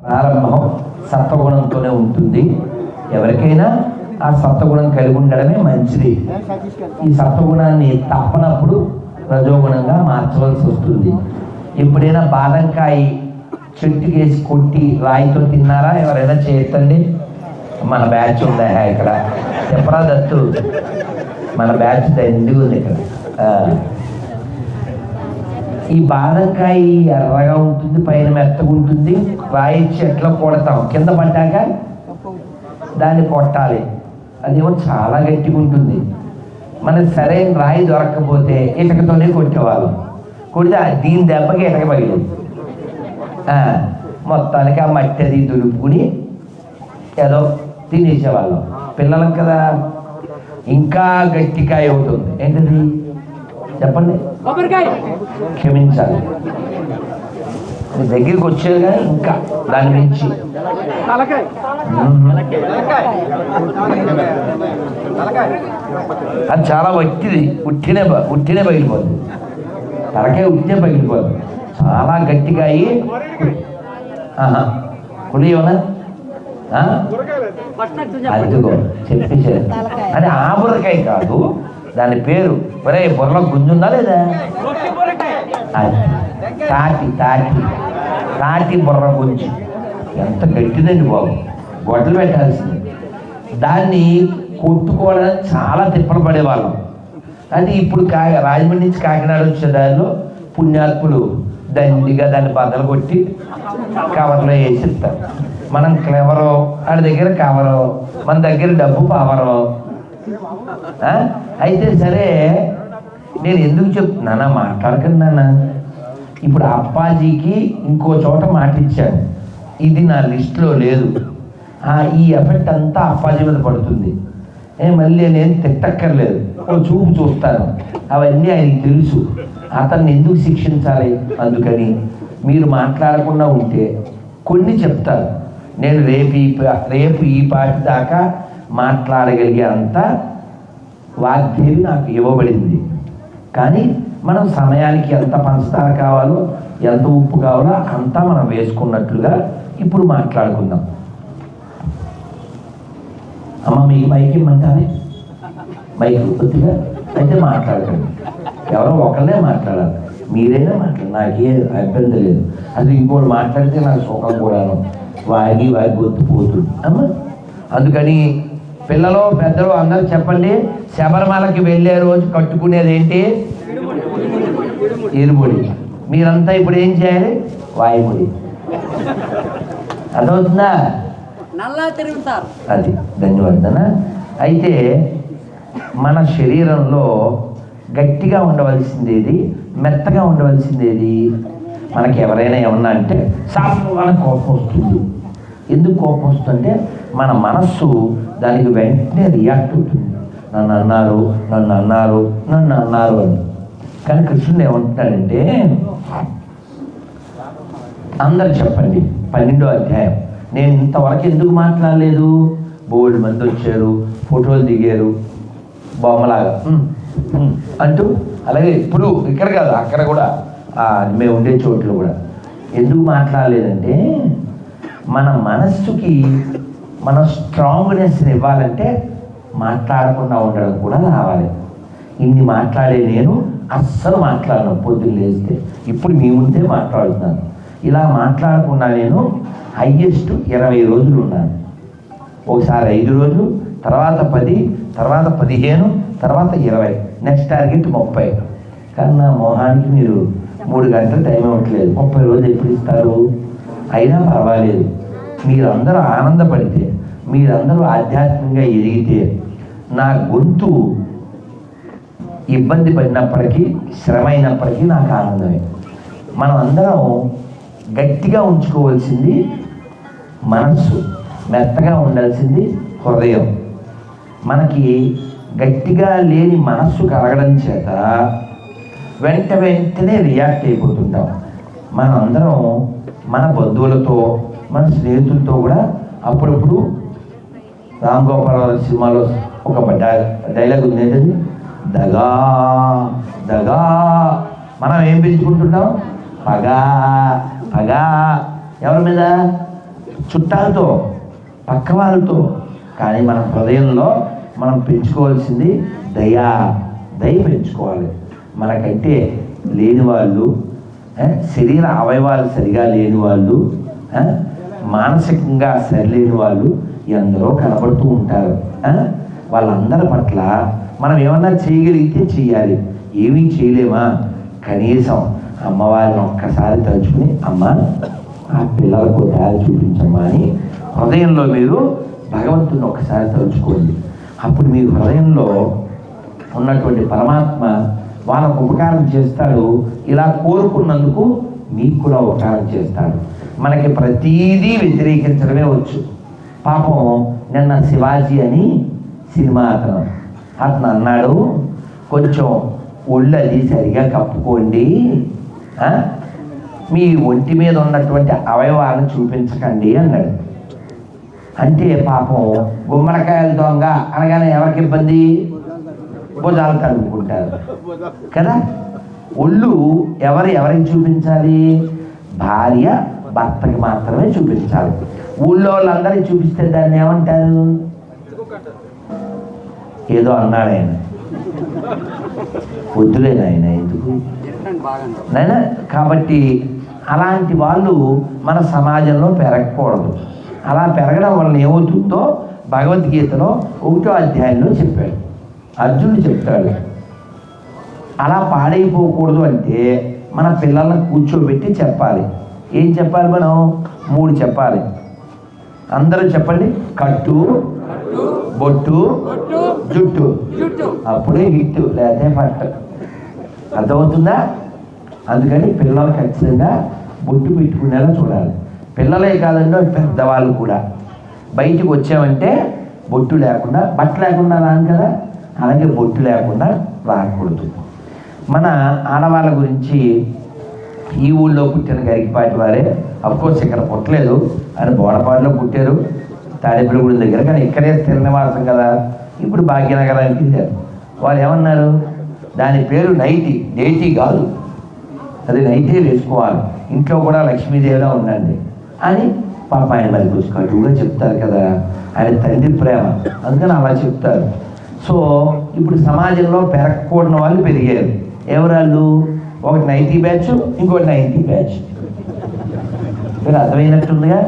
ప్రారంభం సత్వగుణంతోనే ఉంటుంది. ఎవరికైనా ఆ సత్వగుణం కలిగి ఉండడమే మంచిది. ఈ సత్వగుణాన్ని తప్పనప్పుడు రజోగుణంగా మార్చవలసి వస్తుంది. ఎప్పుడైనా బాదంకాయ చెట్టుకేసి కొట్టి రాయితో తిన్నారా? ఎవరైనా చేయొద్దండి. మన బ్యాచ్ ఉందా ఇక్కడ? చెప్పరా దత్తు, మన బ్యాచ్ ఎందుకు ఉంది ఇక్కడ. ఈ బాదంకాయ ఎర్రగా ఉంటుంది, పైన మెత్తగా ఉంటుంది. రాయి చెట్లో కొడతాం, కింద పడ్డాక దాన్ని కొట్టాలి. అదేమో చాలా గట్టిగా ఉంటుంది. మనకి సరైన రాయి దొరకకపోతే ఇటకతోనే కొట్టేవాళ్ళం. కొడితే దీని దెబ్బకి ఇటక పగిలేదు. మొత్తానికి ఆ మట్టి అది దులుపుకుని ఏదో తినేసేవాళ్ళం. పిల్లలకు కదా. ఇంకా గట్టికాయ అవుతుంది. ఏంటది చెప్పండి? క్షమించాలి, మీ దగ్గరికి వచ్చేది కానీ ఇంకా దాని నుంచి అది చాలా వట్టిది. ఉట్టినే పగిలిపోతుంది. తలకాయ ఉట్టినే పగిలిపోతుంది. చాలా గట్టిగా అయ్యి కుడియోనా అదిగో చెప్పేసారు. అది ఆ బుర్రకాయ కాదు, దాని పేరు. ఒరే బుర్రలో గుంజుందా లేదా? తాటి తాటి తాటి బుర్ర గుంజు. ఎంత గట్టిదండి బాబు, గొడ్డలు పెట్టాల్సింది. దాన్ని కొట్టుకోవడానికి చాలా తిప్పలు పడేవాళ్ళం. అది ఇప్పుడు రాజమండ్రి నుంచి కాకినాడ వచ్చే దారిలో పుణ్యాత్ములు దండిగా దాన్ని బద్దలు కొట్టి కవర్లో వేసిస్తారు. మనం క్లెవరో, వాడి దగ్గర కవరో, మన దగ్గర డబ్బు పవరో. అయితే సరే, నేను ఎందుకు చెప్తున్నానా, మాట్లాడకండి నాన్న. ఇప్పుడు అప్పాజీకి ఇంకో చోట మాట ఇచ్చాను, ఇది నా లిస్టులో లేదు. ఈ ఎఫెక్ట్ అంతా అప్పాజీ మీద పడుతుంది. మళ్ళీ నేను తిట్టక్కర్లేదు, ఓ చూపు చూస్తాను. అవన్నీ ఆయనకి తెలుసు. అతన్ని ఎందుకు శిక్షించాలి? అందుకని మీరు మాట్లాడకుండా ఉంటే కొన్ని చెప్తారు. నేను రేపు ఈ పాటి దాకా మాట్లాడగలిగే అంత వాగ్దేవి నాకు ఇవ్వబడింది. కానీ మనం సమయానికి ఎంత పంచదార కావాలో, ఎంత ఉప్పు కావాలో అంతా మనం వేసుకున్నట్లుగా ఇప్పుడు మాట్లాడుకుందాం. అమ్మ మీకు మైక్ ఇమ్మంటానే, మైక్ కొద్దిగా అయితే మాట్లాడకండి. ఎవరో ఒకళ్ళే మాట్లాడాలి, మీరైనా మాట్లాడాలి, నాకే అభ్యంతరం లేదు. అసలు ఇంకోటి మాట్లాడితే నాకు సుఖం కూడాను, వాగి గొత్తుపోతుంది అమ్మ. అందుకని పిల్లలు పెద్దలు అందరూ చెప్పండి, శబరిమలకి వెళ్ళే రోజు కట్టుకునేది ఏంటి? ఇరుముడి. మీరంతా ఇప్పుడు ఏం చేయాలి? వాయుముడి. అర్థమవుతుందా? అది ధన్యవాదాలు. అయితే మన శరీరంలో గట్టిగా ఉండవలసిందేది, మెత్తగా ఉండవలసిందేది? మనకి ఎవరైనా ఏమన్నా అంటే సామాన్య కోపం వస్తుంది. ఎందుకు కోపం వస్తుందంటే మన మనస్సు దానికి వెంటనే రియాక్ట్ అవుతుంది. నన్ను అన్నారు నన్ను అన్నారు నన్ను అన్నారు అని. కానీ కృష్ణుడు ఏమంటున్నాడంటే, అందరు చెప్పండి 12వ అధ్యాయం. నేను ఇంతవరకు ఎందుకు మాట్లాడలేదు? బోల్డ్ మంది వచ్చారు, ఫోటోలు దిగారు బొమ్మలాగా అంటూ. అలాగే ఇప్పుడు ఇక్కడ కాదు, అక్కడ కూడా మేము ఉండే చోట్ల కూడా ఎందుకు మాట్లాడలేదంటే, మన మనస్సుకి మనం స్ట్రాంగ్నెస్ని ఇవ్వాలంటే మాట్లాడకుండా ఉండడం కూడా రావాలి. ఇన్ని మాట్లాడే నేను అస్సలు మాట్లాడను. పొద్దున్న లేస్తే ఇప్పుడు మీ ముందే మాట్లాడుతున్నాను. ఇలా మాట్లాడకుండా నేను హయ్యెస్ట్ 20 రోజులు ఉన్నాను. ఒకసారి 5 రోజులు, తర్వాత 10, తర్వాత 15, తర్వాత 20, నెక్స్ట్ టార్గెట్ 30. కానీ నా మొహానికి మీరు 3 గంటలు టైం ఇవ్వట్లేదు. 30 రోజులు ఎప్పుడు ఇస్తారు? అయినా పర్వాలేదు. మీరందరూ ఆనందపడితే, మీరందరూ ఆధ్యాత్మికంగా ఎదిగితే, నా గొంతు ఇబ్బంది పడినప్పటికీ, శ్రమ అయినప్పటికీ నాకు ఆనందమే. మనం అందరం గట్టిగా ఉంచుకోవాల్సింది మనస్సు, మెత్తగా ఉండాల్సింది హృదయం. మనకి గట్టిగా లేని మనస్సు కలగడం చేత వెంటనే రియాక్ట్ అయిపోతుంటాం. మనందరం మన బంధువులతో, మన స్నేహితులతో కూడా అప్పుడప్పుడు రామ్ గోపాల్ సినిమాలో ఒక డైలాగ్ ఉంది, ఏంటది? దగా దగా. మనం ఏం పెంచుకుంటున్నాం? పగా పగా. ఎవరి మీద? చుట్టాలతో, పక్క వాళ్ళతో. కానీ మన హృదయంలో మనం పెంచుకోవాల్సింది దయ పెంచుకోవాలి. మనకంటే లేని వాళ్ళు, శరీర అవయవాలు సరిగా లేని వాళ్ళు, మానసికంగా సరిలేని వాళ్ళు ఎందరో కనబడుతూ ఉంటారు. వాళ్ళందరి పట్ల మనం ఏమన్నా చేయగలిగితే చెయ్యాలి. ఏమీ చేయలేమా? కనీసం అమ్మవారిని ఒక్కసారి తలుచుకుని, అమ్మ ఆ పిల్లలకు దారి చూపించమ్మా అని హృదయంలో మీరు భగవంతుని ఒక్కసారి తలుచుకోండి. అప్పుడు మీ హృదయంలో ఉన్నటువంటి పరమాత్మ వాళ్ళకు ఉపకారం చేస్తాడు. ఇలా కోరుకున్నందుకు మీకు కూడా ఉపకారం చేస్తాడు. మనకి ప్రతీదీ వ్యతిరేకించడమే వచ్చు. పాపం నిన్న శివాజీ అని సినిమా అతను అన్నాడు, కొంచెం ఒళ్ళు అది సరిగా కప్పుకోండి, మీ ఒంటి మీద ఉన్నటువంటి అవయవాలను చూపించకండి అన్నాడు. అంటే పాపం గుమ్మడికాయల దొంగ అనగానే ఎవరికి ఇబ్బంది? భుజాలు తడుపుకుంటారు కదా. ఒళ్ళు ఎవరికి చూపించాలి? భార్య భర్తకి మాత్రమే చూపించాలి. ఊళ్ళో వాళ్ళందరికీ చూపిస్తే దాన్ని ఏమంటారు? ఏదో అన్నాడు ఆయన, వద్దులేను ఆయన ఎందుకు నైనా. కాబట్టి అలాంటి వాళ్ళు మన సమాజంలో పెరగకూడదు. అలా పెరగడం వలన ఏమవుతుందో భగవద్గీతలో 1వ అధ్యాయంలో చెప్పాడు. అర్జునుడు చెప్తాడు, అలా పాడైపోకూడదు అంటే మన పిల్లలను కూర్చోబెట్టి చెప్పాలి. ఏం చెప్పాలి? మనం 3 చెప్పాలి. అందరూ చెప్పండి. కట్టు, బొట్టు, జుట్టు. అప్పుడే హిట్, లేకపోతే ఫస్ట్. అర్థమవుతుందా? అందుకని పిల్లలు ఖచ్చితంగా బొట్టు పెట్టుకునేలా చూడాలి. పిల్లలే కాదండి, పెద్దవాళ్ళు కూడా. బయటికి వచ్చామంటే బొట్టు లేకుండా, బట్ట లేకుండా రాను కదా, అలాగే బొట్టు లేకుండా రాకూడదు. మన ఆడవాళ్ళ గురించి ఈ ఊళ్ళో పుట్టిన గరికపాటి వారే, అఫ్కోర్స్ ఇక్కడ పుట్టలేదు, ఆయన బోడపాడులో పుట్టారు, తాడేపల్లిగూడెం దగ్గర. కానీ ఇక్కడే స్థిర నివాసం కదా. ఇప్పుడు భాగ్యనగరానికి వెళ్ళారు. వాళ్ళు ఏమన్నారు? దాని పేరు నైటీ, డేటీ కాదు, అది నైటీ వేసుకోవాలి, ఇంట్లో కూడా లక్ష్మీదేవిలా ఉండండి అని పాప ఆయన మరి కొంచెం కటువుగా చెప్తారు కదా, ఆయన తండ్రి ప్రేమ, అందుకని అలా చెప్తారు. సో ఇప్పుడు సమాజంలో పెరగకూడని వాళ్ళు పెరిగారు. ఎవరాళ్ళు? ఒకటి 90 బ్యాచ్, ఇంకోటి 90 బ్యాచ్. మీరు అర్థమైనట్టుందిగా.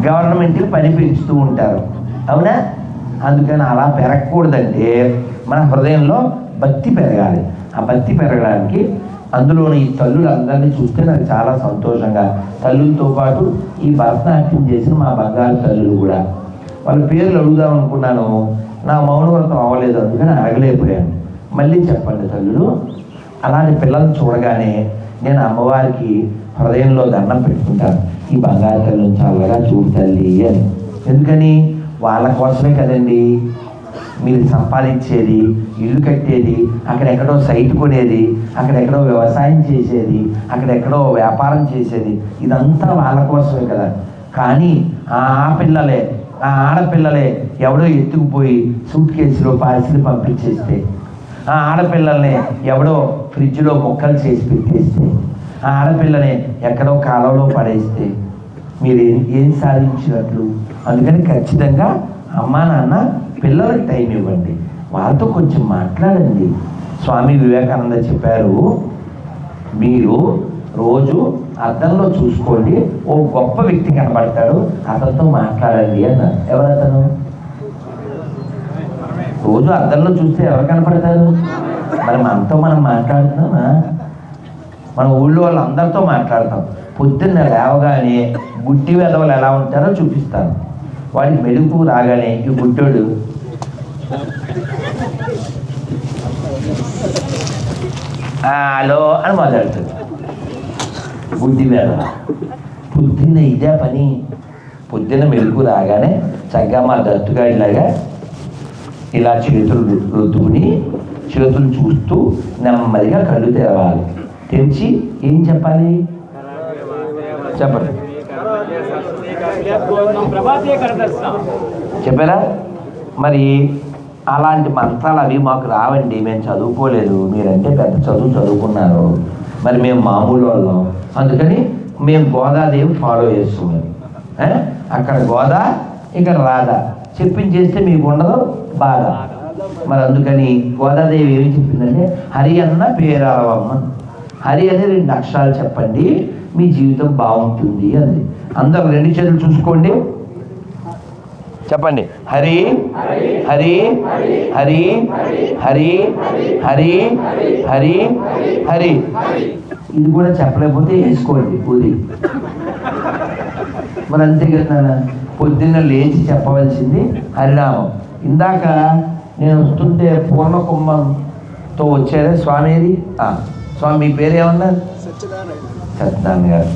గవర్నమెంట్కి పని పెంచుతూ ఉంటారు, అవునా? అందుకని అలా పెరగకూడదంటే మన హృదయంలో భక్తి పెరగాలి. ఆ భక్తి పెరగడానికి అందులోని ఈ తల్లులందరినీ చూస్తే నాకు చాలా సంతోషంగా, తల్లులతో పాటు ఈ భరతనాట్యం చేసిన మా బంగారు తల్లులు కూడా, వాళ్ళ పేర్లు అడుగుదాం అనుకున్నాను, నా మౌనవ్రతం అవ్వలేదు, అందుకని అడగలేకపోయాను. మళ్ళీ చెప్పండి తల్లులు. అలాంటి పిల్లల్ని చూడగానే నేను అమ్మవారికి హృదయంలో దండం పెట్టుకుంటాను, ఈ బంగారు తల్లిని చల్లగా చూడు తల్లి అని. ఎందుకని? వాళ్ళ కోసమే కదండి మీరు సంపాదించేది, ఇల్లు కట్టేది, అక్కడెక్కడో సైట్ కొనేది, అక్కడెక్కడో వ్యవసాయం చేసేది, అక్కడెక్కడో వ్యాపారం చేసేది, ఇదంతా వాళ్ళ కోసమే కదా. కానీ ఆ పిల్లలే, ఆ ఆడపిల్లలే ఎవడో ఎత్తుకుపోయి సూట్ కేసులో పార్సిల్ పంపించేస్తే, ఆ ఆడపిల్లల్ని ఎవడో ఫ్రిడ్జ్లో ముక్కలు చేసి పెట్టేస్తే, ఆ ఆడపిల్లని ఎక్కడో కాలంలో పడేస్తే మీరు ఏం సాధించినట్లు? అందుకని ఖచ్చితంగా అమ్మా నాన్న పిల్లలకు టైం ఇవ్వండి, వాళ్ళతో కొంచెం మాట్లాడండి. స్వామి వివేకానంద చెప్పారు, మీరు రోజు అద్దంలో చూసుకోండి, ఓ గొప్ప వ్యక్తి కనబడతాడు, అతనితో మాట్లాడండి అన్నారు. ఎవరతను? రోజు అద్దంలో చూస్తే ఎవరు కనపడతారు? మరి మనతో మనం మాట్లాడుతున్నామా? మన ఊళ్ళో వాళ్ళందరితో మాట్లాడతాం. పొద్దున్న లేవగానే గుడ్డి వెధవలు ఎలా ఉంటారో చూపిస్తాను. వాడికి మెలుపు రాగానే ఈ గుడ్డోడు హలో అని మాట్లాడుతుంది. గుడ్డి వెధవ. పొద్దున్న ఇదే పని. పొద్దున్న మెలుపు రాగానే చక్కగా మా దత్తుగాడిలాగా ఇలా చేతులు రుద్దుకుని చేతులు చూస్తూ నెమ్మదిగా కళ్ళు తెరవాలి. తెరిచి ఏం చెప్పాలి? చెప్పండి. చెప్పారా? మరి అలాంటి మంత్రాలు అవి మాకు రావండి, మేము చదువుకోలేదు. మీరంటే పెద్ద చదువుకున్నారు, మరి మేము మామూలు వాళ్ళం. అందుకని మేము గోదాదేవి ఫాలో చేస్తున్నాం. అక్కడ గోదా, ఇక్కడ రాధా. చెప్పించేస్తే మీకు ఉండదు బాధ. మరి అందుకని గోదాదేవి ఏమి చెప్పిందంటే హరి అన్న పేరావమ్మ, హరి అని 2 అక్షరాలు చెప్పండి మీ జీవితం బాగుంటుంది అంది. అందరూ 2 చేతులు చూసుకోండి, చెప్పండి హరి హరి హరి హరి హరి హరి హరి. ఇది కూడా చెప్పలేకపోతే వేసుకోండి ఊది. మరి అంతే కదా, పొద్దున్న లేచి చెప్పవలసింది హరినామం. ఇందాక నేను వస్తుంటే పూర్ణ కుంభంతో వచ్చారే స్వామి. ఏది స్వామి మీ పేరు ఏమన్నారు? సత్యనారాయణ గారు.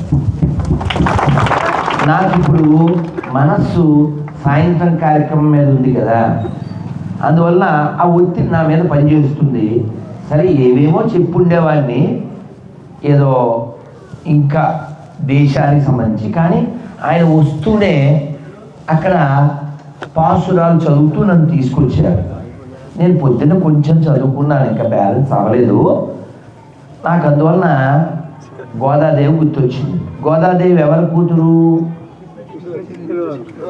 నాకు ఇప్పుడు మనస్సు సాయంత్రం కార్యక్రమం మీద ఉంది కదా, అందువల్ల ఆ ఒత్తిడి నా మీద పనిచేస్తుంది. సరే ఏవేమో చెప్పుండేవాడిని ఏదో ఇంకా దేశానికి సంబంధించి, కానీ ఆయన వస్తూనే అక్కడ పాసురాలు చదువుతూ నన్ను తీసుకొచ్చారు. నేను పొద్దున్న కొంచెం చదువుకున్నాను, ఇంకా బ్యాలెన్స్ అవ్వలేదు నాకు. అందువలన గోదాదేవి గుర్తొచ్చింది. గోదాదేవి ఎవరి కూతురు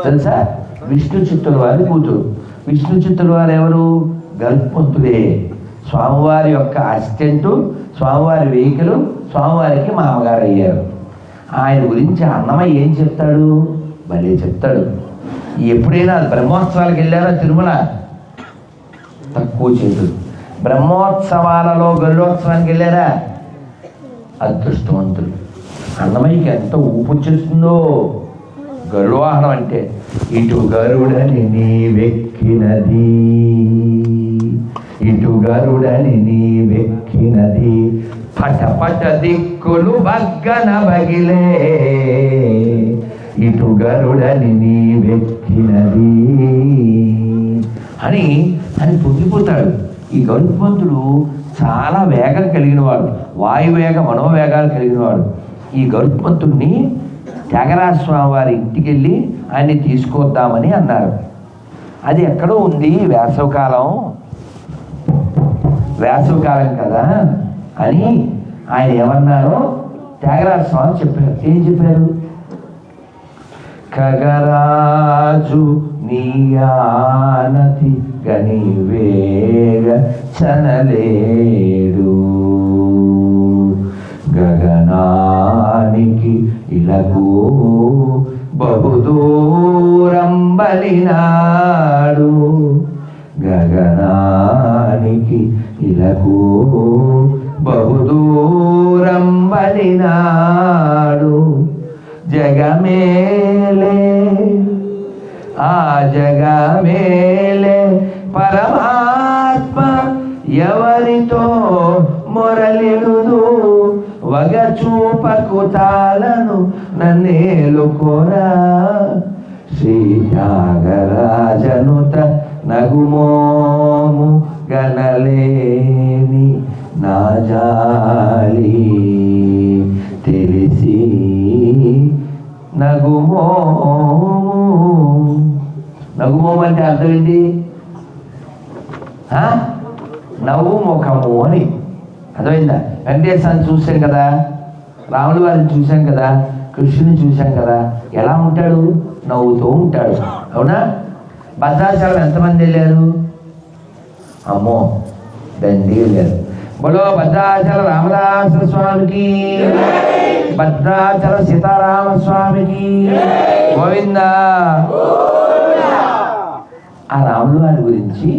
తెలుసా? విష్ణు చిత్తుల వారి కూతురు. విష్ణు చిత్తుల వారు ఎవరు? గరుత్మంతుడే. స్వామివారి యొక్క అసిస్టెంటు, స్వామివారి వెహికల్, స్వామివారికి మామగారు అయ్యారు. ఆయన గురించి అన్నమయ్య ఏం చెప్తాడు? భలే చెప్తాడు. ఎప్పుడైనా బ్రహ్మోత్సవాలకు వెళ్ళారా? తిరుమల తక్కువ చేతులు. బ్రహ్మోత్సవాలలో గరుడోత్సవానికి వెళ్ళారా? అదృష్టవంతులు. అన్నమయ్యకి ఎంత ఊపు వచ్చేస్తుందో గరుడవాహనం అంటే. ఇటు గరుడని నీ వెక్కినది, ఇటు గరుడని నీ వెక్కినది, పట పట దిక్కులు బగ్గన బగిలే, ఇటు గరుడని నీ వెక్కినది అని అని పొంగిపోతాడు. ఈ గరుత్మంతుడు చాలా వేగం కలిగిన వాడు, వాయువేగ మనోవేగాలు కలిగిన వాడు. ఈ గరుత్మంతుడిని త్యాగరాజ స్వామి వారి ఇంటికి వెళ్ళి ఆయన్ని తీసుకొద్దామని అన్నారు. అది ఎక్కడో ఉంది, వేసవకాలం కదా అని ఆయన ఏమన్నారో త్యాగరాజ స్వామి చెప్పారు. ఏం చెప్పారు? ఖగరాజు నీయానతి గని వేగ చనలేడు, గగనానికి ఇలకు బహుదూరం బలినాడు, గగనానికి ఇలకు బహుదూరం బలినాడు, జగమేలే ఆ జగమేలే పరమాత్మ ఎవరితో మొరలిడుదు, వగచూపకు తాళను నన్నేలుకోరా, శ్రీ త్యాగరాజనుత నగుమోము గనలేని నా జాలి తెలిసి నగుమోము. నగుమోము అంటే అర్థం ఏంటి? నవ్వు ముఖము అని అర్థమైందా? వెంకటేశ్వరాన్ని చూసాం కదా, రాముడి వారిని చూసాం కదా, కృష్ణుని చూసాం కదా, ఎలా ఉంటాడు? నవ్వుతూ ఉంటాడు. అవునా? భద్రాచలం ఎంతమంది వెళ్ళారు? అమ్మో దండి వెళ్ళారు. బలో భద్రాచల రామదాస స్వామికి, భద్రాచల సీతారామ స్వామికి గోవిందా. ఆ రాముల వారి గురించి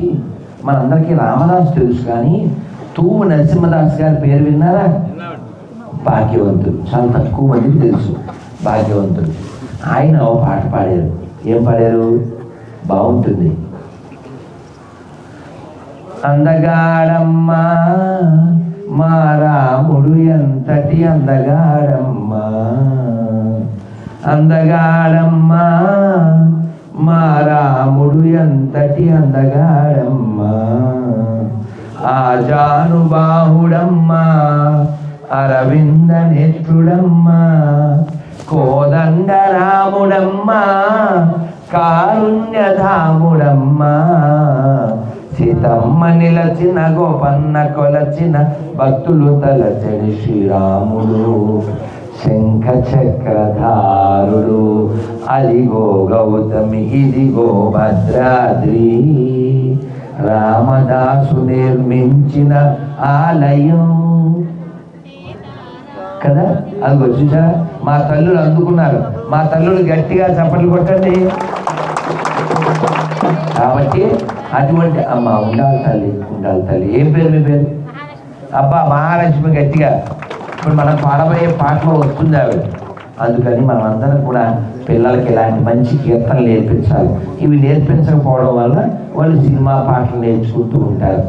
మనందరికీ రామదాసు తెలుసు, కానీ తూము నరసింహదాస్ గారి పేరు విన్నారా? భాగ్యవంతుడు. చాలా తక్కువ మందికి తెలుసు భాగ్యవంతుడు. ఆయన ఓ పాట పాడారు. ఏం పాడారు? బాగుంటుంది. అందగాడమ్మా మా రాముడు ఎంతటి అందగాడమ్మా, అందగాడమ్మా మా రాముడు ఎంతటి అందగాడమ్మా, ఆజానుబాహుడమ్మా అరవింద నేత్రుడమ్మా, కోదండ రాముడమ్మా కారుణ్యధాముడమ్మా, సీతమ్మ నిలచిన గోపన్న కొలచిన భక్తులు తలచని శ్రీరాముడు, శంఖ చక్రధారుడు అదిగో గౌతమి ఇదిగో భద్రాద్రి, రామదాసు నిర్మించిన ఆలయం కదా. అది చూసారా, మా తల్లులు అందుకున్నారు. మా తల్లులు గట్టిగా చప్పట్లు కొట్టండి. కాబట్టి అటువంటి అమ్మ ఉండాలి తల్లి, ఉండాలి తల్లి. ఏం పేరు మీ పేరు? అబ్బా మహాలక్ష్మి. గట్టిగా ఇప్పుడు మనం పాడబోయే పాటలో వస్తుంది ఆవిడ. అందుకని మనం అందరం కూడా పిల్లలకి ఇలాంటి మంచి కీర్తనలు నేర్పించాలి. ఇవి నేర్పించకపోవడం వల్ల వాళ్ళు సినిమా పాటలు నేర్చుకుంటూ ఉంటారు.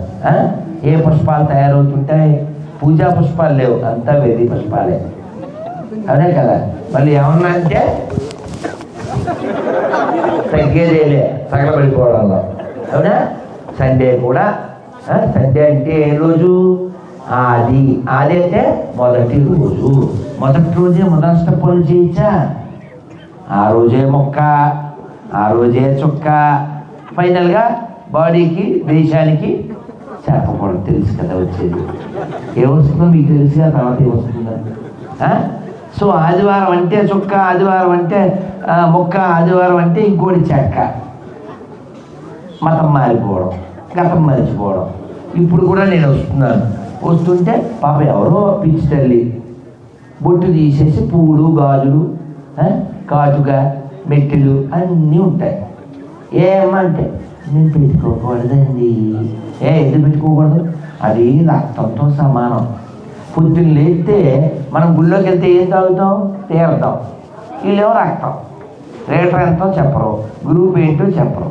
ఏ పుష్పాలు తయారవుతుంటాయి? పూజా పుష్పాలు లేవు, అంతా వెర్రి పుష్పాలే. అదే కదా. మళ్ళీ ఏమన్నా అంటే తగ్గేదేలే తగలబడిపోవడంలో. అవునా? సండే కూడా, సండే అంటే ఏ రోజు? ఆది. ఆది అంటే మొదటి రోజు. మొదటి రోజే మొదట పనులు చేయించా. ఆ రోజే మొక్క, ఆ రోజే చుక్క. ఫైనల్గా బాడీకి, దేశానికి చెప్పకూడదు. తెలుసు కదా వచ్చేది. ఏమొస్తుందో మీకు తెలిసి ఆ తర్వాత ఏమొస్తుందా? సో ఆదివారం అంటే చుక్క, ఆదివారం అంటే మొక్క, ఆదివారం అంటే ఇంకోటి చెక్క. మతం మారిపోవడం, గతం మరిచిపోవడం. ఇప్పుడు కూడా నేను వస్తుంటే పాప ఎవరో పిచ్చి తల్లి బొట్టు తీసేసి పువ్వులు, గాజులు, కాటుగా, మెట్టెలు అన్నీ ఉంటాయి. ఏమంటే నేను పెట్టుకోకూడదండి. ఎందుకు పెట్టుకోకూడదు? అది రక్తంతో సమానం. పొద్దున్న లేస్తే మనం గుళ్ళోకి వెళ్తే ఏం తాగుతాం? తీరుతాం. వీళ్ళేమో రక్తం. లీటర్ ఎంతో చెప్పరు, గ్రూప్ ఏంటో చెప్పరు.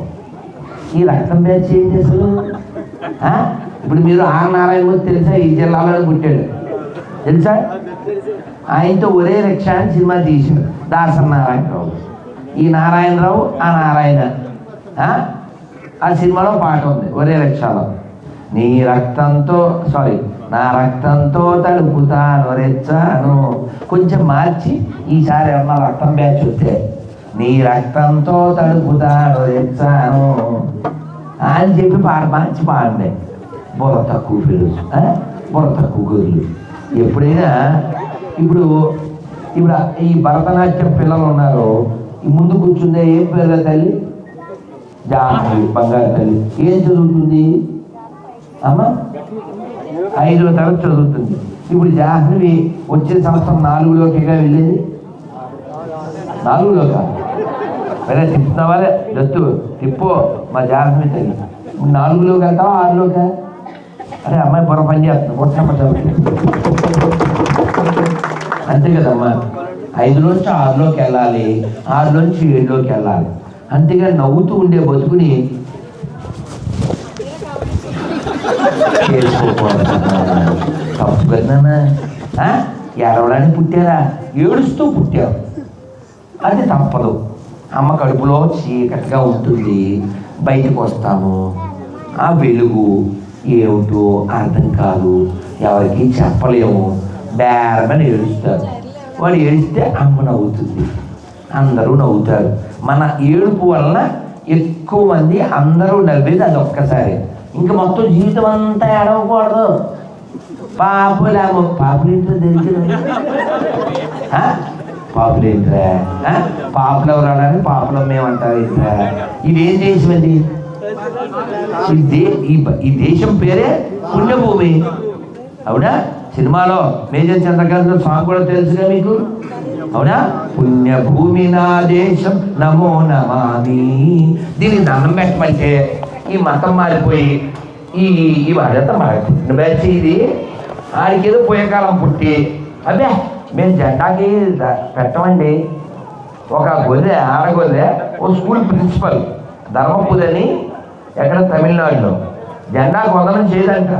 ఈ రక్తం బ్యాచ్ ఏంటి అసలు? ఇప్పుడు మీరు ఆర్ నారాయణ మూర్తి తెలుసా? ఈ జిల్లాలో పుట్టాడు, తెలుసా? ఆయనతో ఒరే రిక్షా అని సినిమా తీసాడు దాసరి నారాయణరావు. ఈ నారాయణరావు, ఆ నారాయణ. ఆ సినిమాలో పాట ఉంది ఒరే రిక్షాలో. నీ రక్తంతో, నా రక్తంతో తడుపుతాను రెచ్చాను. కొంచెం మార్చి ఈసారి ఏమన్నా రక్తం బ్యాచ్ వస్తే నీ రక్తంతో తడుపుతాను రెచ్చాను అని చెప్పి మార్చి పాడండి. బుర్ర తక్కువ పిల్లలు, బుర్ర తక్కువ గొర్రెలు. ఎప్పుడైనా ఇప్పుడు ఈ భరతనాట్యం పిల్లలు ఉన్నారు. ఈ ముందు కూర్చుందే ఏం పేరు తల్లి? జాహ్నవి, బంగారు తల్లి. ఏం చదువుతుంది అమ్మ? 5వ తరగతి చదువుతుంది. ఇప్పుడు జాహ్నవి వచ్చే సంవత్సరం 4లోకిగా వెళ్ళేది. 4లోకా? సరే తిప్పుతున్నావా? దత్తు తిప్పో మా జాహ్నవి తల్లి. 4లోకి వెళ్తావా 6లోకా? అరే అమ్మాయి పొర పని చేస్తుంది, కొట్టమ్మ చదువుతుంది. అంతే కదమ్మా. 5లోంచి 6లోకి వెళ్ళాలి, 6లోంచి 7లోకి వెళ్ళాలి. అంతేగా నవ్వుతూ ఉండే బతుకుని చేసుకోకూడదు. తప్పు కదన్నా. ఏడవడానికి పుట్టారా? ఏడుస్తూ పుట్టారు. అది తప్పదు. అమ్మ కడుపులో చీకటిగా ఉంటుంది, బయటకు వస్తాము. ఆ వెలుగు ఏమిటో అర్థం కాదు, ఎవరికి చెప్పలేము. బేరమని ఏడుస్తారు. వాడు ఏడిస్తే అమ్మ నవ్వుతుంది, అందరూ నవ్వుతారు. మన ఏడుపు వలన ఎక్కువ మంది అందరూ నవ్వేది అది ఒక్కసారి. ఇంకా మొత్తం జీవితం అంతా ఏడవకూడదు. పాపులేంట్రా తెలియదు. పాపులేంట్రా? పాపులు ఎవరు ఆడాలి? పాపులం మేమంటారు. ఏంట్రా ఇదేం దేశం అండి? ఈ దేశం పేరే పుణ్యభూమి. అవునా? సినిమాలో మేజర్ చంద్రకాంత్ సాంగ్ కూడా తెలుసుగా మీకు. అవునా? పుణ్యభూమి నా దేశం నమో నమామి. దీనికి దండం పెట్టమంటే ఈ మతం మారిపోయి ఈ వాడంతా మారిపోతుంది బ్యాచ్. ఇది ఆడికి ఏదో పోయే కాలం పుట్టి అదే మేము జెండాకి పెట్టమండి. ఒక గొర్రె, ఆడగొర్రె, ఓ స్కూల్ ప్రిన్సిపల్ ధర్మపురి అని ఎక్కడ తమిళనాడులో జెండాకు వందనం చేయదంట,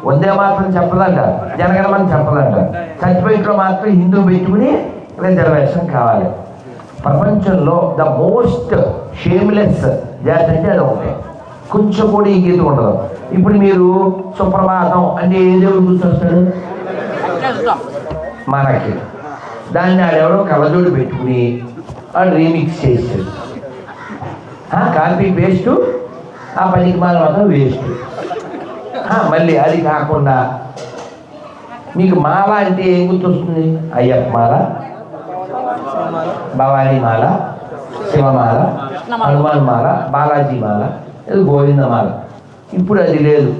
వందే మాత్రం చెప్పదంట, జనగణమని చెప్పదంట. సర్టిఫికేట్లో మాత్రం హిందూ పెట్టుకుని రిజర్వేషన్ కావాలి. ప్రపంచంలో ద మోస్ట్ షేమ్లెస్ జాతి అంటే అది ఒకటే. కొంచెం కూడా ఈ గీత ఉండదు. ఇప్పుడు మీరు సుప్రభాతం అంటే ఏ దేవుడు గుర్తొస్తాడు మనకి? దాన్ని ఆడెవడో కళ్ళజోడు పెట్టుకుని వాడు రీమిక్స్ చేస్తాడు. కాపీ పేస్ట్, ఆ పనికి మాత్రం వేస్ట్. మళ్ళీ అది కాకుండా మీకు మాల అంటే ఏం గుర్తొస్తుంది? అయ్యప్ప మాల, భవానీ మాల, శివమాల, హనుమాన్ మాల, బాలాజీ మాల, ఏదో గోవిందమాల. ఇప్పుడు అది లేదు.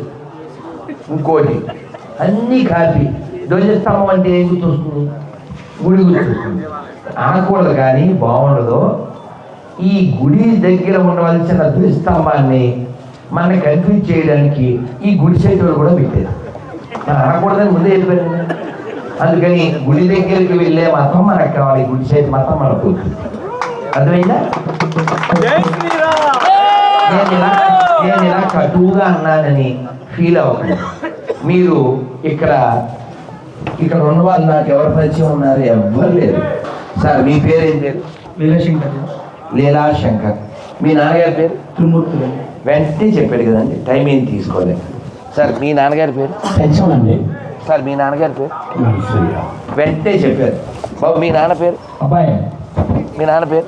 ఇంకోటి అన్నీ కాపీ. ధ్వజస్తంభం అంటే ఏం గుర్తొస్తుంది? గుడి గుర్తొస్తుంది. అనకూడదు కానీ బాగుండదు. ఈ గుడి దగ్గర ఉండవలసిన ధ్వజస్తంభాన్ని మనని కన్ఫ్యూజ్ చేయడానికి ఈ గుడి సైట్ కూడా పెట్టారు. మనం అనకూడదని ముందే వెళ్ళిపోయింది. అందుకని గుడి దగ్గరికి వెళ్ళే మతం మనకు కావాలి, గుడి సైట్ మతం మనకు. అర్థమైందా? నేను ఇలా కటువుగా అన్నానని ఫీల్ అవ్వకండి. మీరు ఇక్కడ ఉన్న వాళ్ళు నాకు ఎవరు పరిచయం ఉన్నారు? ఎవ్వరు లేరు. సార్ మీ పేరు ఏం పేరు? లీలాశంకర్. లీలాశంకర్. మీ నాన్నగారి పేరు? త్రిమూర్తి. వెంటనే చెప్పాడు కదండి, టైం ఏం తీసుకోలేదు. సార్ మీ నాన్నగారి పేరు? పెంచమండి. సార్ మీ నాన్నగారి పేరు? వెంటనే చెప్పారు. బాబు మీ నాన్న పేరు? అబ్బాయి. మీ నాన్న పేరు?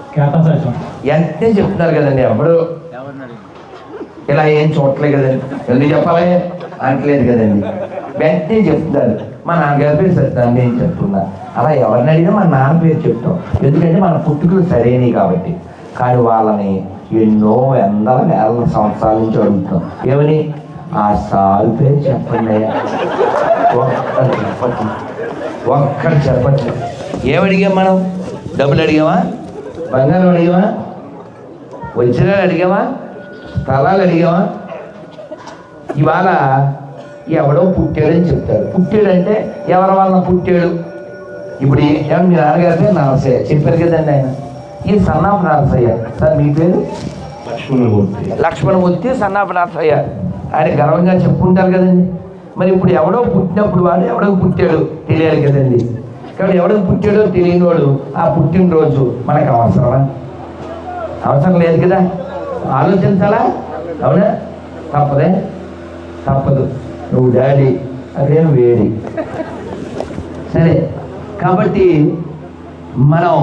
వెంటనే చెప్తున్నారు కదండి. ఎప్పుడు ఇలా ఏం చూడట్లేదు కదండి, ఎందుకు చెప్పాలి అనట్లేదు కదండి. వెంటనే చెప్తున్నారు. మా నాన్నగారి పేరు సత్యాన్ని నేను చెప్తున్నా. అలా ఎవరిని అడిగినా మా నాన్న పేరు చెప్తాం, ఎందుకంటే మన పుట్టుకలు సరైనవి కాబట్టి. కానీ వాళ్ళని ఎన్నో వందల వేల సంవత్సరాల నుంచి అడుగుతాం. ఏమని? ఆ సారు పేరు చెప్పండి అయ్యా. ఒక్కటి చెప్పండి. ఏమడిగాం మనం? డబ్బులు అడిగామా? బంగారం అడిగామా? వజ్రాలు అడిగామా? స్థలాలు అడిగామా? ఇవాళ ఎవడో పుట్టాడని చెప్తాడు. పుట్టాడంటే ఎవరి వలన పుట్టాడు? ఇప్పుడు మీ నాన్నగారి పేరు నరసయ్య చెప్పారు కదండి. ఆయన ఈ సన్నాఫ్ నరసయ్య. సార్ మీ పేరు? లక్ష్మణమూర్తి సన్నాఫ్ నరసయ్య. ఆయన గర్వంగా చెప్పుకుంటారు కదండి. మరి ఇప్పుడు ఎవడో పుట్టినప్పుడు వాడు ఎవడో పుట్టాడు తెలియాలి కదండి. కాబట్టి ఎవడో పుట్టాడో తెలియనివాడు ఆ పుట్టినరోజు మనకు అవసరమా? అవసరం లేదు కదా. ఆలోచించాలా? అవునా? తప్పదే? తప్పదు. నువ్వు డాడీ, అదేం వేడి. సరే, కాబట్టి మనం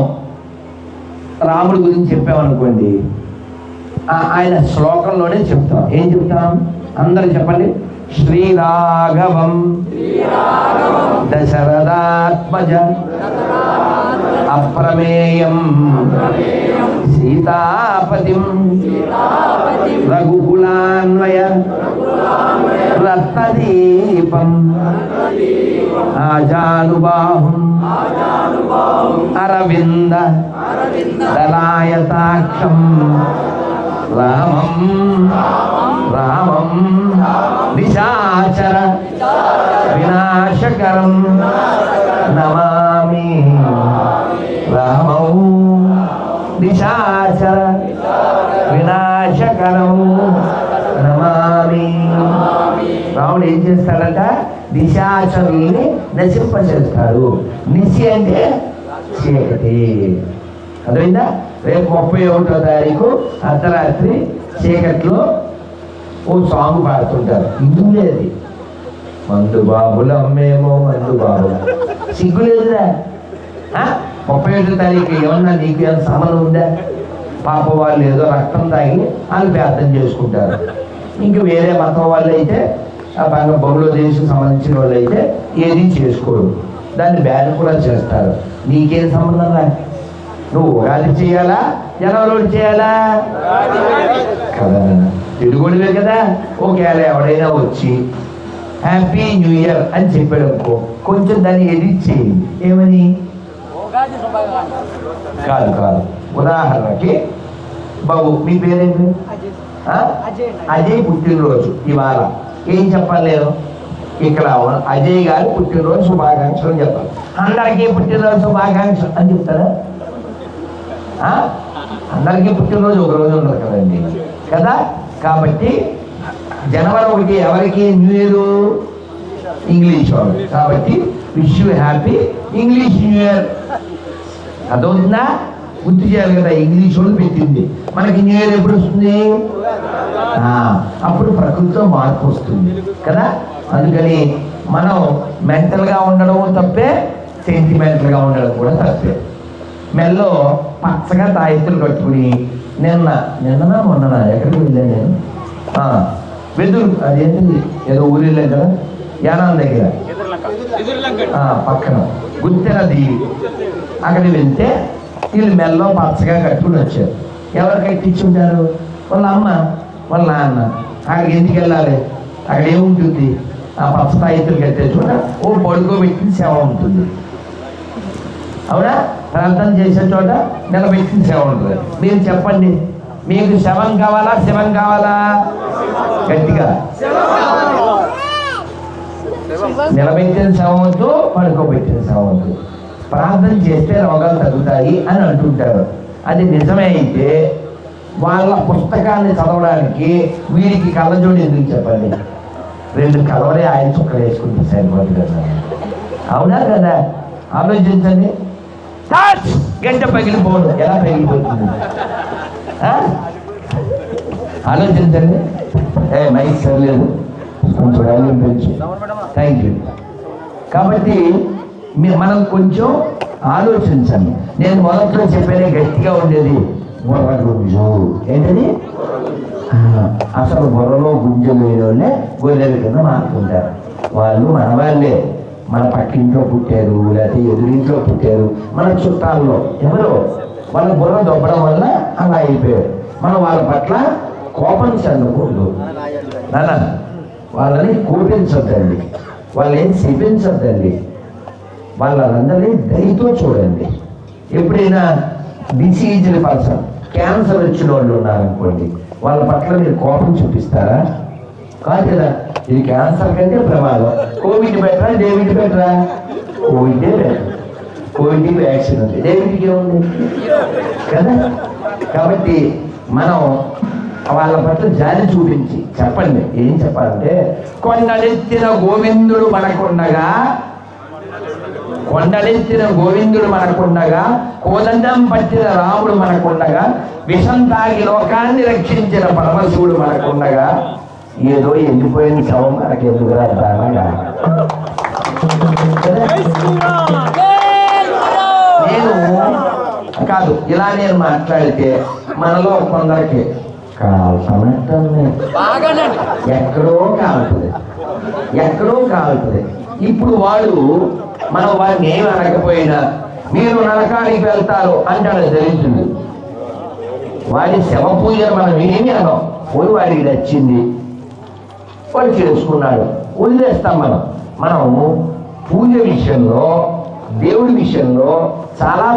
రాముడి గురించి చెప్పామనుకోండి, ఆయన శ్లోకంలోనే చెప్తాం. ఏం చెప్తాం? అందరూ చెప్పండి. శ్రీరాఘవం దశరథాత్మజ అప్రమేయం సీతాపతిం రఘుకులాన్వయ రత్నదీపం ఆజానుబాహుం అరవింద దళాయతాక్షం రామం రామం నిశాచర వినాశకరం నమామి. రామం నిశాచర వినాశకరం నమామి. రాముడు ఏం చేస్తాడంట? నిశాచరుల్ని నశింపచేస్తాడు. నిశి అంటే చీకటి. అర్థమైందా? రేపు 31వ తారీఖు అర్ధరాత్రి చీకట్లో ఓ సాంగ్ పాడుతుంటారు. ఇందులేదు మందు బాబులు అమ్మేమో మందు బాబులు. సిగ్గులేదురా? 31వ తారీఖు ఏమన్నా నీకు ఏమైనా సంబంధం ఉందా? పాప వాళ్ళు ఏదో రక్తం తాగి వాళ్ళు ప్రార్థన చేసుకుంటారు. ఇంక వేరే మతం వాళ్ళు అయితే బాగా బంగ్లాదేశ్కి సంబంధించిన వాళ్ళు అయితే ఏది చేసుకోరు, దాన్ని బ్యాన్ కూడా చేస్తారు. నీకేం సంబంధం రా? నువ్వు ఉగాది చేయాలా, జనవరి చేయాలా కదా? తెలుగుడివే కదా. ఒకవేళ ఎవడైనా వచ్చి హ్యాపీ న్యూ ఇయర్ అని చెప్పాడు అనుకో, కొంచెం దాన్ని ఎడిట్ చేయండి. ఏమని? కాదు కాదు. ఉదాహరణకి బాబు మీ పేరేంటి? అజయ్ పుట్టినరోజు ఇవాళ. ఏం చెప్పాలి నేను? ఇక్కడ అజయ్ గారు పుట్టినరోజు శుభాకాంక్షలు అని చెప్పాలి. అందరికీ పుట్టినరోజు శుభాకాంక్షలు అని చెప్తారా? అందరికీ పుట్టినరోజు ఒక రోజు ఉండదు కదండి కదా. కాబట్టి జనవరి 1 ఎవరికి న్యూ ఇయర్? ఇంగ్లీష్ వాళ్ళు. కాబట్టి wish you happy English new year. అదవుతుందా? గుర్తు చేయాలి కదా. ఇంగ్లీష్ వాళ్ళు పెట్టింది. మనకి న్యూ ఇయర్ ఎప్పుడు వస్తుంది? అప్పుడు ప్రకృతితో మార్పు వస్తుంది కదా. అందుకని మనం మెంటల్గా ఉండడం తప్పే, సెంటిమెంటల్గా ఉండడం కూడా తప్పే. మెల్లో పచ్చగా తాయెత్తులు కట్టుకుని నిన్ననా మొన్ననా ఎక్కడికి వెళ్ళాను నేను? వెదురు, అదేంటిది ఏదో ఊరు వెళ్ళాను కదా, యానాం దగ్గర పక్కన గుత్తెర దీవి. అక్కడికి వెళ్తే వీళ్ళు మెల్లో పచ్చగా కట్టుకుని వచ్చారు. ఎవరు కట్టించుంటారు? వాళ్ళ అమ్మ, వాళ్ళ నాన్న. అక్కడికి ఎందుకు వెళ్ళాలి? అక్కడ ఏముంటుంది? ఆ పచ్చతాయితులు కట్టే చోట ఓ పడుకోబెట్టిన సేవ ఉంటుంది, అవునా? ప్రార్థన చేసే చోట నిలబెట్టిన సేవ ఉంటుంది. మీరు చెప్పండి, మీకు శవం కావాలా శవం కావాలా? గట్టిగా. నిలబెట్టిన శవం వద్దు, పడుకోబెట్టిన శవం వద్దు. ప్రార్థన చేస్తే రోగాలు తగ్గుతాయి అని అంటుంటారు. అది నిజమే అయితే వాళ్ళ పుస్తకాన్ని చదవడానికి వీడికి కళ్ళజోడు ఎందుకు చెప్పండి? 2 కలవలే ఆయన చుక్కలు వేసుకుంటే సరిపోతుంది కదా, అవునా కదా? ఆలోచించండి. గంట పగిలిపోదు, ఎలా పగిలిపోతుంది? ఆలోచించండి. మైక్ సరిలేదు, కొంచెం వాల్యూమ్ పెంచి. Thank you. కాబట్టి మనం కొంచెం ఆలోచించండి. నేను మొదట్లో చెప్పేది గట్టిగా ఉండేది బుర్ర గుంజు. ఏంటది? అసలు బుర్రలో గుంజు లేని గొర్రెల కింద మారుతుంటారు. వాళ్ళు మన వాళ్ళే, మన పక్కింట్లో పుట్టారు, లేకపోతే ఎదురింట్లో పుట్టారు, మన చుట్టాల్లో ఎవరో. వాళ్ళ బుర్ర దొబ్బడం వల్ల అలా అయిపోయారు. మనం వాళ్ళ పట్ల కోపం చెందకూడదు నాన్న. వాళ్ళని కోపించొద్దండి, వాళ్ళని శపించొద్దండి. వాళ్ళందరినీ దయతో చూడండి. ఎప్పుడైనా డిసీజ్డ్ పర్సన్, క్యాన్సర్ వచ్చిన వాళ్ళు ఉన్నారనుకోండి, వాళ్ళ పట్ల మీరు కోపం చూపిస్తారా? కాదు కదా. ఇది క్యాన్సర్ కంటే ప్రమాదం. కోవిడ్ బెటరా డేవిడ్ బెటరా? కోవిడే బెటర్. కోవిడ్ వ్యాక్సిన్ ఉంది, డేవిడ్కి ఏముంది కదా. కాబట్టి మనం వాళ్ళ పట్ల జాలి చూపించి చెప్పండి. ఏం చెప్పాలంటే, కొండలెత్తిన గోవిందుడు మనకుండగా, కొండలెత్తిన గోవిందుడు మనకుండగా, కోదండం పట్టిన రాముడు మనకుండగా, విషం తాగి లోకాన్ని రక్షించిన పరమశివుడు మనకుండగా, ఏదో ఎండిపోయిన శవం మనకి ఎందుకు రాగా? నేను కాదు, ఇలా నేను మాట్లాడితే మనలో కొందరికి కాల్పనట్టుంది, ఎక్కడో కాలుతుంది, ఎక్కడో కాలుతుంది. ఇప్పుడు వాడు మనం వాడిని ఏమి అనకపోయినా మీరు నరకానికి వెళ్తారు అంటాడు దరిద్రుడు. వాడి శవ పూజను మనం ఏమి అనం. పోయి వాడికి నచ్చింది, వాడు చేసుకున్నాడు, వదిలేస్తాం. మనం పూజ విషయంలో, దేవుడి విషయంలో చాలా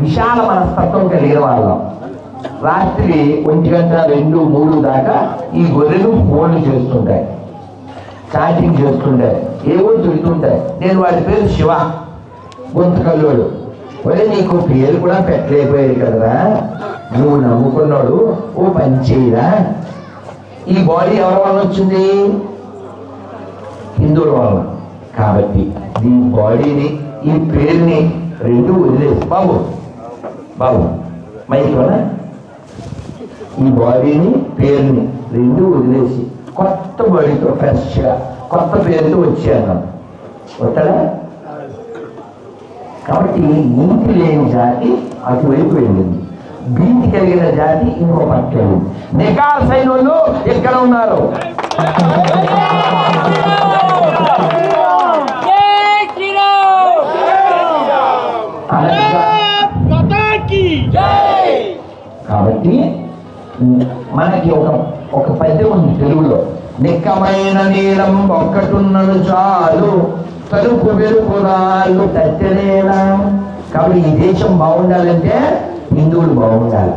విశాల మనస్తత్వం కలిగిన వాళ్ళం. రాత్రి 1 గంట 2, 3 దాకా ఈ గొర్రెలు ఫోన్లు చేస్తుంటాయి, చాటింగ్ చేస్తుంటాయి, ఏవో తిడుతుంటాయి. నేను వాడి పేరు శివ, గొంతుకల్లోడు. ఒరే నీకు పేరు కూడా పెట్టలేకపోయాడు కదరా, నువ్వు నమ్ముకున్నాడు, ఓ పని చేయరా. ఈ బాడీ ఎవరి వల్ల వచ్చింది? హిందువుల వల్ల. కాబట్టి ఈ బాడీని, ఈ పేరుని 2 వదిలేసి, బాబు బాబు మైక్ వల్ల ఈ బాడీని, పేరుని 2 వదిలేసి కొత్త బాడీతో ఫ్రెష్గా కొత్త పేరుతో వచ్చాను. వస్తాడా? కాబట్టి నీతి లేని జాతి అటువైపు వెళ్ళింది, భీతి కలిగిన జాతి ఇంకో పక్క వెళ్ళింది. నికార్సైన వాళ్ళు ఎక్కడ ఉన్నారు? కాబట్టి మనకి ఒక పద్యం ఉంది తెలుగులో, నిక్కమైన నీలం ఒక్కటున్నడు చాలు, తలుపు వెలుపురాళ్ళు తట్టలేలా. కాబట్టి ఈ దేశం బాగుండాలంటే హిందువులు బాగుండాలి.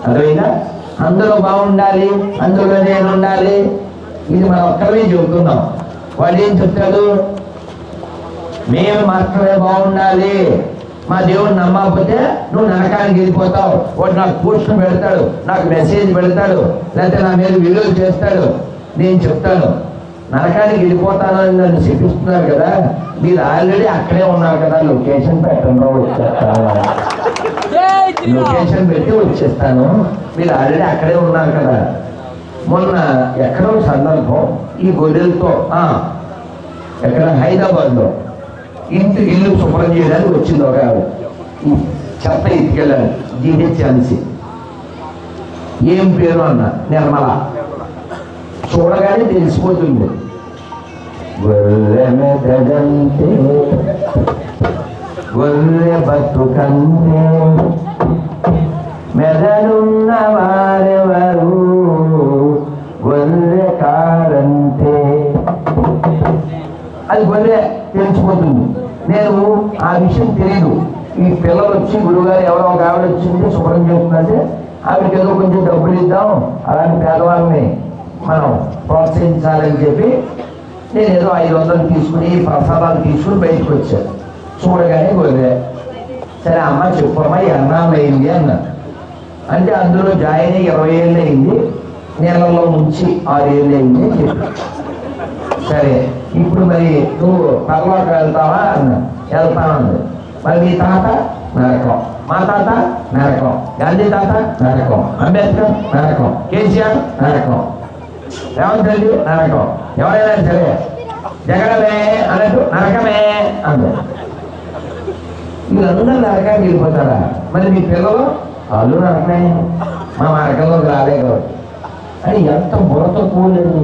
అర్థమైనా? అందులో బాగుండాలి, అందులో నేను ఉండాలి. ఇది మనం ఒక్కరే చెబుతున్నాం. వాడు ఏం చెప్తాడు? మేము మాత్రమే బాగుండాలి, మా దేవుడు నమ్మకపోతే నువ్వు నరకానికి వెళ్ళిపోతావు. వాడు నాకు పోస్ట్ పెడతాడు, నాకు మెసేజ్ పెడతాడు, లేకపోతే నా మీద విలువ చేస్తాడు. నేను చెప్తాను, నరకానికి వెళ్ళిపోతాను అని నన్ను చెప్పిస్తున్నారు కదా, మీరు ఆల్రెడీ అక్కడే ఉన్నారు కదా, లొకేషన్ పెట్టండి, వచ్చేస్తాను, లొకేషన్ పెట్టి వచ్చేస్తాను, మీరు ఆల్రెడీ అక్కడే ఉన్నారు కదా. మొన్న ఎక్కడో సందర్భం ఈ గొర్రెలతో ఎక్కడ హైదరాబాద్లో ఇల్లు శుభ్రం చేయడానికి వచ్చింది ఒక చెత్త ఎత్తుకెళ్ళాను, జీహెచ్ఎంసీ. ఏం పేరు అన్న? నిర్మల. చూడగానే తెలిసిపోతుంది. గొర్రె మెదడంటే గొర్రె బతుకంటే మెదడున్న అది గొర్రె తెలిసిపోతుంది. నేను ఆ విషయం తెలియదు. ఈ పిల్లలు వచ్చి గురువుగారు ఎవరో ఒక ఆవిడ వచ్చింది శుభ్రం చేస్తుందంటే ఆవిడకి ఏదో కొంచెం డబ్బులు ఇద్దాం, అలాంటి పేదవాళ్ళని మనం ప్రోత్సహించాలని చెప్పి నేను ఏదో 500 తీసుకుని ప్రసాదాలు తీసుకుని బయటకు వచ్చాను. చూడగానే గొర్రె. సరే అమ్మ చెప్పమ్మా ఎన్నాళ్ళు అయింది అన్నాను. అంటే అందులో జాయిన్ అయ్యి 20 ఏళ్ళు అయింది, నీళ్ళలో ముంచి 6 ఏళ్ళు అయింది అని చెప్పి. సరే ఇప్పుడు మరి నువ్వు పరలోకి వెళ్తావా అన్నా. వెళ్తానంది. మరి మీ తాత నరకం, మా తాత నరకం, గాంధీ తాత నరకం, అంబేద్కర్ నరకం, కేసీఆర్ నరకం, రేవంత్ రెడ్డి నరకం, ఎవరైనా సరే జగడమే అన్నట్టు నరకమే అంది. వీళ్ళందరూ నరకానికి వెళ్ళిపోతారా? మరి మీ పిల్లలు వాళ్ళు నరకమే, మా నరకంలోకి రాలే కాబట్టి అని ఎంత బుర్రతో కూలేదు.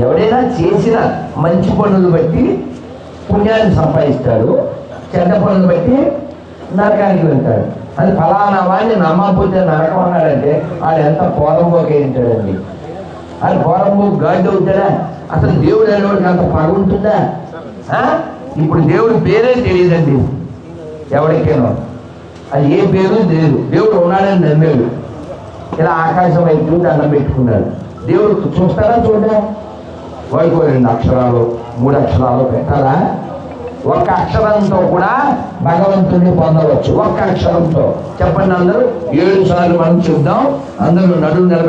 ఎవడైనా చేసిన మంచి పనులు బట్టి పుణ్యాన్ని సంపాదిస్తాడు, చెడ్డ పనులు బట్టి నరకానికి వెళ్తాడు. అది ఫలానా వాడిని నమ్మకపోతే నరకం అన్నాడంటే వాడు ఎంత పోరంబోకి ఏంటాడండి. అది పోరంబోకు గాడి అవుతాడా? అసలు దేవుడు అనేవాడికి అంత పగ ఉంటుందా? ఇప్పుడు దేవుడి పేరే తెలియదండి ఎవరికైనా. అది ఏ పేరు లేదు. దేవుడు ఉన్నాడని నమ్మాడు. ఇలా ఆకాశం వైపు దండం పెట్టుకున్నాడు. దేవుడు చూస్తారా? చూడా? వాడికి 2 అక్షరాలు 3 అక్షరాలు పెట్టాలా? ఒక్క అక్షరంతో కూడా భగవంతుడిని పొందవచ్చు. ఒక్క అక్షరంతో చెప్పండి అందరూ 7 సార్లు మనం చెప్దాం. అందరూ నడుము నిలబెట్టి